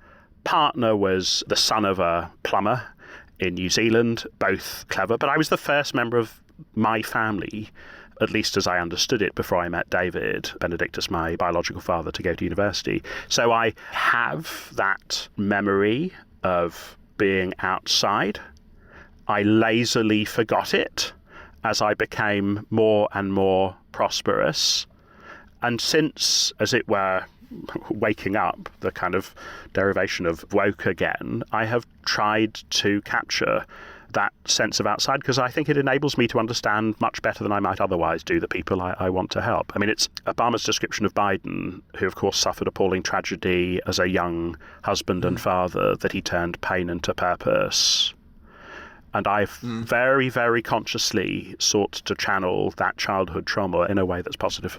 partner was the son of a plumber in New Zealand, both clever. But I was the first member of my family, at least as I understood it, before I met David Benedictus, my biological father, to go to university. So I have that memory of being outside. I lazily forgot it as I became more and more prosperous. And since, as it were, waking up, the kind of derivation of woke again, I have tried to capture that sense of outside, because I think it enables me to understand much better than I might otherwise do the people I want to help. I mean, it's Obama's description of Biden, who of course suffered appalling tragedy as a young husband and father, that he turned pain into purpose. And I've very, very consciously sought to channel that childhood trauma in a way that's positive.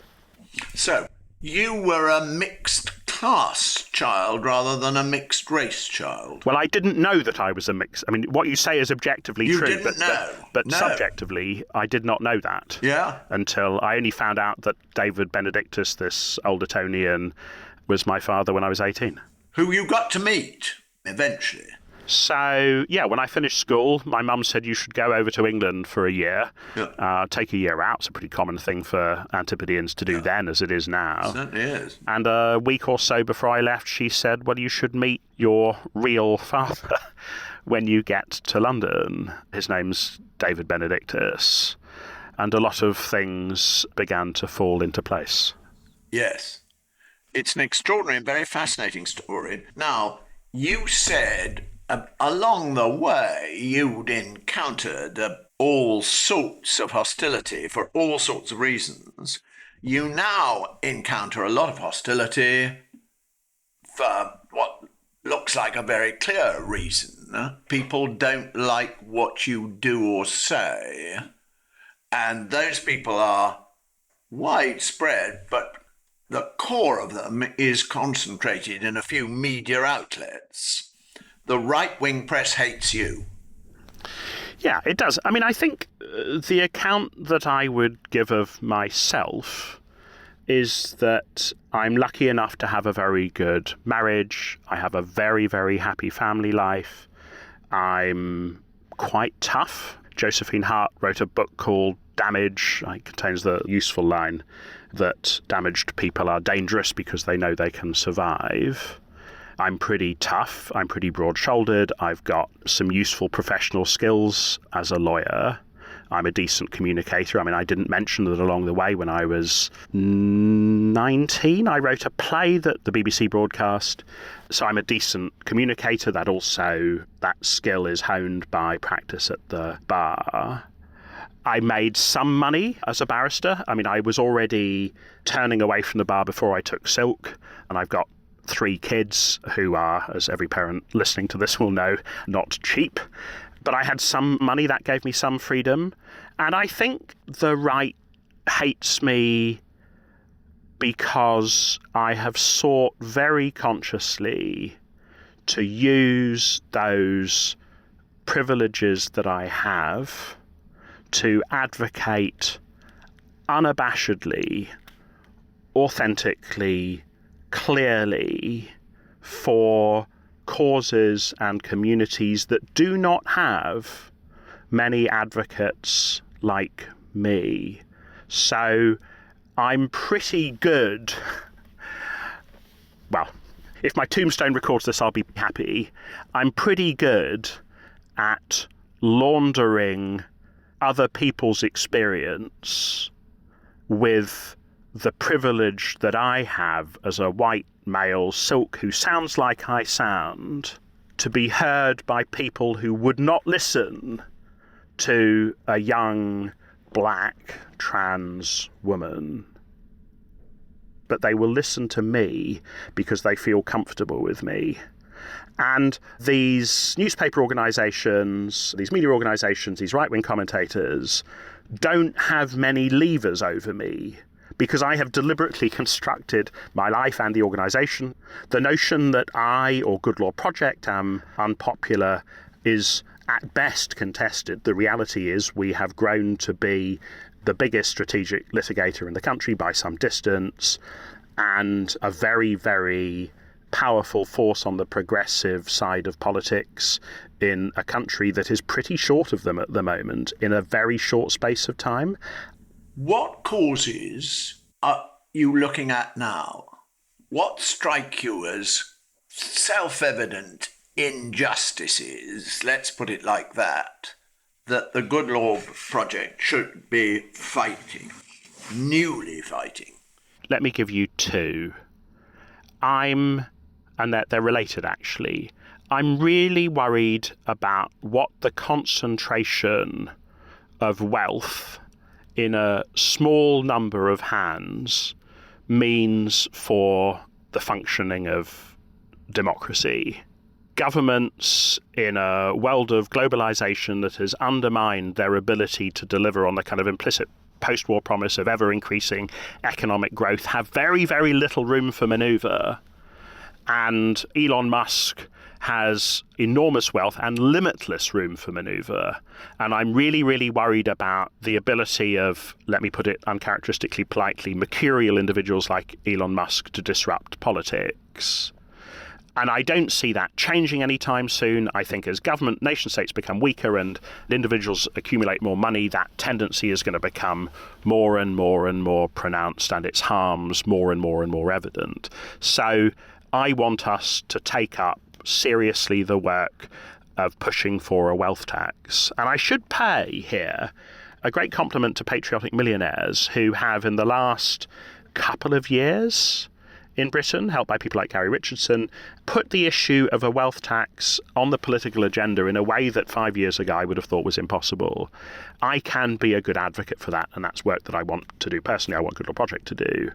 So, you were a mixed class child rather than a mixed race child. Well, I didn't know that I was a mix. I mean, what you say is objectively you true. Didn't know. But No. Subjectively, I did not know that. Yeah. Until I only found out that David Benedictus, this old Etonian, was my father when I was 18. Who you got to meet eventually. So, yeah, when I finished school, my mum said you should go over to England for a year, take a year out. It's a pretty common thing for Antipodeans to do then, as it is now. It certainly is. And a week or so before I left, she said, well, you should meet your real father when you get to London. His name's David Benedictus. And a lot of things began to fall into place. Yes. It's an extraordinary and very fascinating story. Now, you said along the way you'd encountered all sorts of hostility for all sorts of reasons. You now encounter a lot of hostility for what looks like a very clear reason. People don't like what you do or say, and those people are widespread, but the core of them is concentrated in a few media outlets. The right-wing press hates you. Yeah, it does. I mean, I think the account that I would give of myself is that I'm lucky enough to have a very good marriage. I have a very, very happy family life. I'm quite tough. Josephine Hart wrote a book called Damage. It contains the useful line that damaged people are dangerous because they know they can survive. I'm pretty tough. I'm pretty broad-shouldered. I've got some useful professional skills as a lawyer. I'm a decent communicator. I mean, I didn't mention that along the way when I was 19, I wrote a play that the BBC broadcast. So I'm a decent communicator. That skill is honed by practice at the bar. I made some money as a barrister. I mean, I was already turning away from the bar before I took Silk, and I've got 3 kids who are, as every parent listening to this will know, not cheap. But I had some money, that gave me some freedom. And I think the right hates me because I have sought very consciously to use those privileges that I have to advocate unabashedly, authentically, clearly for causes and communities that do not have many advocates like me. So I'm pretty good. Well, if my tombstone records this, I'll be happy. I'm pretty good at laundering other people's experience with the privilege that I have as a white male Silk who sounds like I sound, to be heard by people who would not listen to a young black trans woman. But they will listen to me because they feel comfortable with me. And these newspaper organisations, these media organisations, these right-wing commentators don't have many levers over me because I have deliberately constructed my life and the organisation. The notion that I or Good Law Project am unpopular is at best contested. The reality is we have grown to be the biggest strategic litigator in the country by some distance and a very, very powerful force on the progressive side of politics in a country that is pretty short of them at the moment in a very short space of time. What causes are you looking at now? What strike you as self-evident injustices, let's put it like that the Good Law Project should be fighting, newly fighting? Let me give you 2. And they're related actually. I'm really worried about what the concentration of wealth in a small number of hands means for the functioning of democracy. Governments in a world of globalization that has undermined their ability to deliver on the kind of implicit post-war promise of ever-increasing economic growth have very, very little room for maneuver. And Elon Musk has enormous wealth and limitless room for maneuver. And I'm really, really worried about the ability of, let me put it uncharacteristically politely, mercurial individuals like Elon Musk to disrupt politics. And I don't see that changing anytime soon. I think as government, nation states become weaker and individuals accumulate more money, that tendency is going to become more and more and more pronounced and its harms more and more evident. So I want us to take up seriously the work of pushing for a wealth tax. And I should pay here a great compliment to patriotic millionaires who have in the last couple of years in Britain, helped by people like Gary Richardson, put the issue of a wealth tax on the political agenda in a way that 5 years ago I would have thought was impossible. I can be a good advocate for that, and that's work that I want to do personally. I want Good Law Project to do.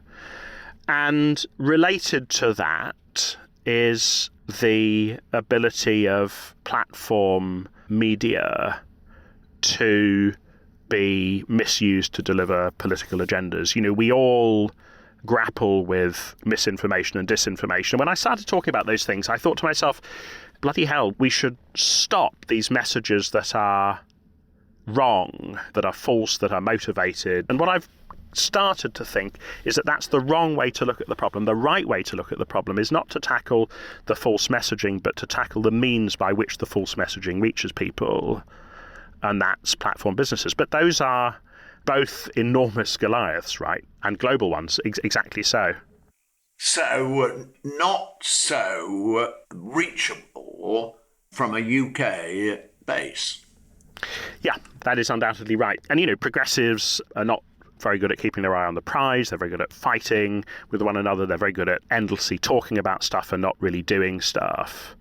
And related to that is the ability of platform media to be misused to deliver political agendas. You know, we all grapple with misinformation and disinformation. When I started talking about those things, I thought to myself, bloody hell, we should stop these messages that are wrong, that are false, that are motivated. And what I've started to think is that that's the wrong way to look at the problem. The right way to look at the problem is not to tackle the false messaging, but to tackle the means by which the false messaging reaches people, and that's platform businesses. But those are both enormous Goliaths, right, and global ones, exactly so. So not so reachable from a UK base. Yeah, that is undoubtedly right. And, progressives are not very good at keeping their eye on the prize. They're very good at fighting with one another. They're very good at endlessly talking about stuff and not really doing stuff.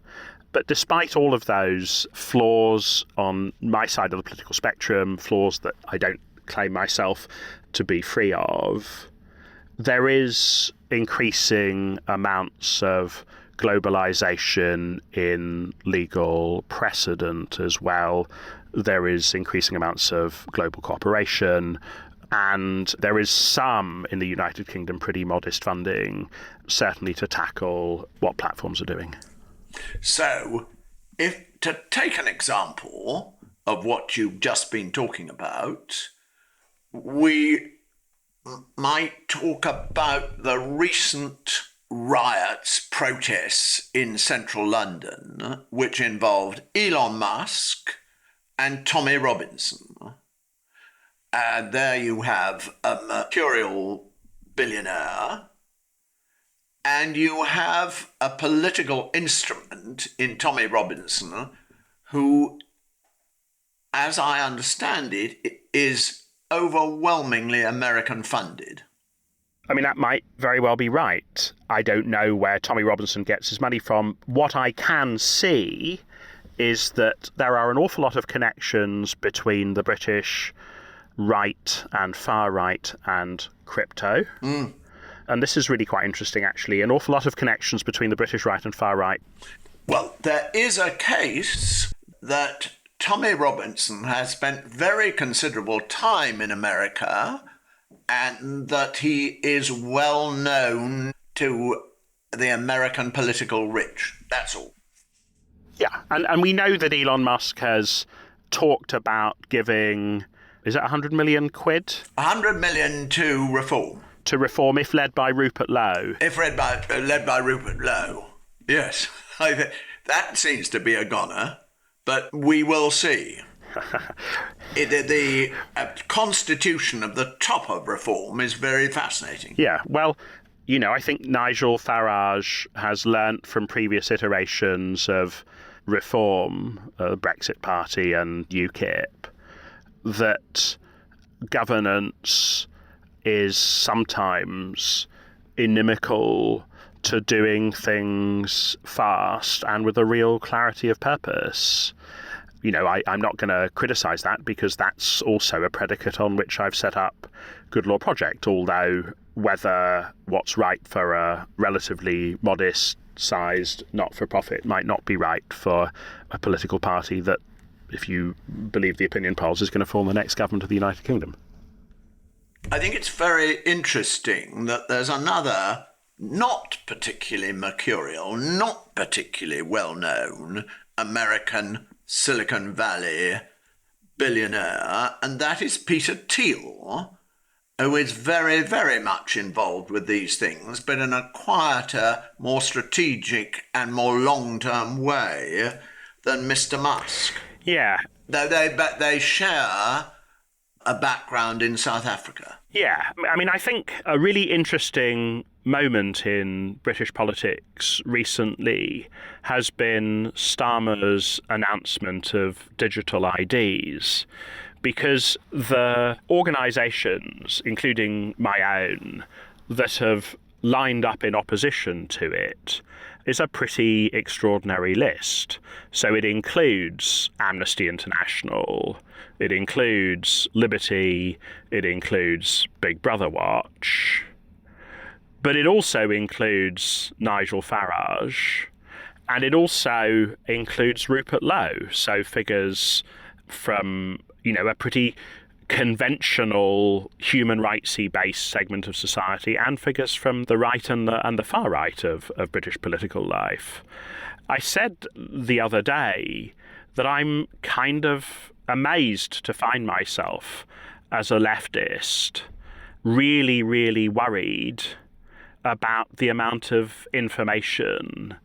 But despite all of those flaws on my side of the political spectrum, flaws that I don't claim myself to be free of, there is increasing amounts of globalization in legal precedent as well. There is increasing amounts of global cooperation, and there is some in the United Kingdom pretty modest funding, certainly to tackle what platforms are doing. So, if to take an example of what you've just been talking about, we might talk about the recent riots, protests in central London, which involved Elon Musk and Tommy Robinson. And there you have a mercurial billionaire, and you have a political instrument in Tommy Robinson who, as I understand it, is overwhelmingly American funded. I mean, that might very well be right. I don't know where Tommy Robinson gets his money from. What I can see is that there are an awful lot of connections between the British right and far right and crypto. And this is really quite interesting, actually. An awful lot of connections between the British right and far right. Well, there is a case that Tommy Robinson has spent very considerable time in America, and that he is well known to the American political rich. That's all. Yeah, and we know that Elon Musk has talked about giving, is it 100 million quid? 100 million to reform. To reform, if led by Rupert Lowe. If led by Rupert Lowe. Yes, that seems to be a goner, but we will see. The constitution of the top of reform is very fascinating. Yeah, well, I think Nigel Farage has learnt from previous iterations of reform, the Brexit Party and UKIP, that governance is sometimes inimical to doing things fast and with a real clarity of purpose. I'm not going to criticise that, because that's also a predicate on which I've set up Good Law Project, although whether what's right for a relatively modest-sized not-for-profit might not be right for a political party that, if you believe the opinion polls, is going to form the next government of the United Kingdom. I think it's very interesting that there's another not particularly mercurial, not particularly well-known American Silicon Valley billionaire, and that is Peter Thiel, who is very, very much involved with these things, but in a quieter, more strategic and more long-term way than Mr. Musk. Yeah. Though they share a background in South Africa. Yeah, I mean, I think a really interesting moment in British politics recently has been Starmer's announcement of digital IDs, because the organisations, including my own, that have lined up in opposition to it is a pretty extraordinary list. So it includes Amnesty International, it includes Liberty, it includes Big Brother Watch, but it also includes Nigel Farage, and it also includes Rupert Lowe, so figures from, a pretty conventional human rightsy based segment of society, and figures from the right and the far right of British political life. I said the other day that I'm kind of amazed to find myself as a leftist really, really worried about the amount of information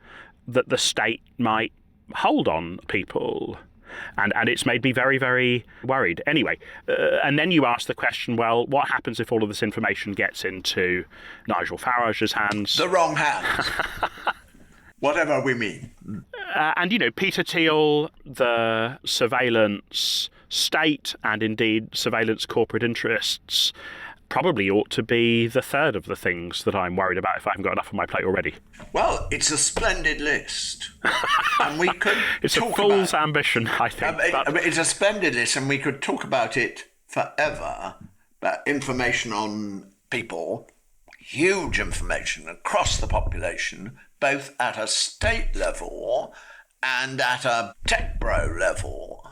that the state might hold on people. And it's made me very, very worried. Anyway, and then you ask the question, well, what happens if all of this information gets into Nigel Farage's hands? The wrong hands. Whatever we mean. And, Peter Thiel, the surveillance state and indeed surveillance corporate interests probably ought to be the third of the things that I'm worried about if I haven't got enough on my plate already. Well, it's a splendid list. And we could It's a fool's ambition, I think. It's a splendid list, and we could talk about it forever. But information on people, huge information across the population, both at a state level and at a tech bro level.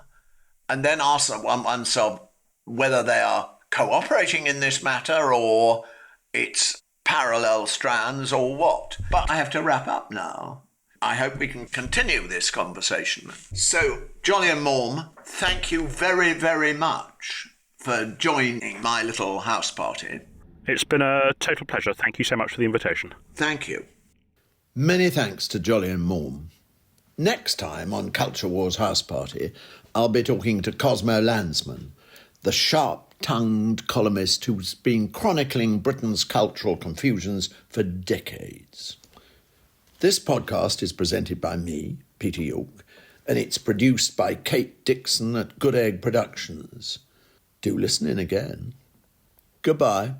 And then ask oneself whether they are cooperating in this matter or it's parallel strands or what. But I have to wrap up now. I hope we can continue this conversation. So, Jolyon Maugham, thank you very, very much for joining my little house party. It's been a total pleasure. Thank you so much for the invitation. Thank you. Many thanks to Jolyon Maugham. Next time on Culture Wars House Party, I'll be talking to Cosmo Landsman, the sharp-tongued columnist who's been chronicling Britain's cultural confusions for decades. This podcast is presented by me, Peter York, and it's produced by Kate Dixon at Good Egg Productions. Do listen in again. Goodbye.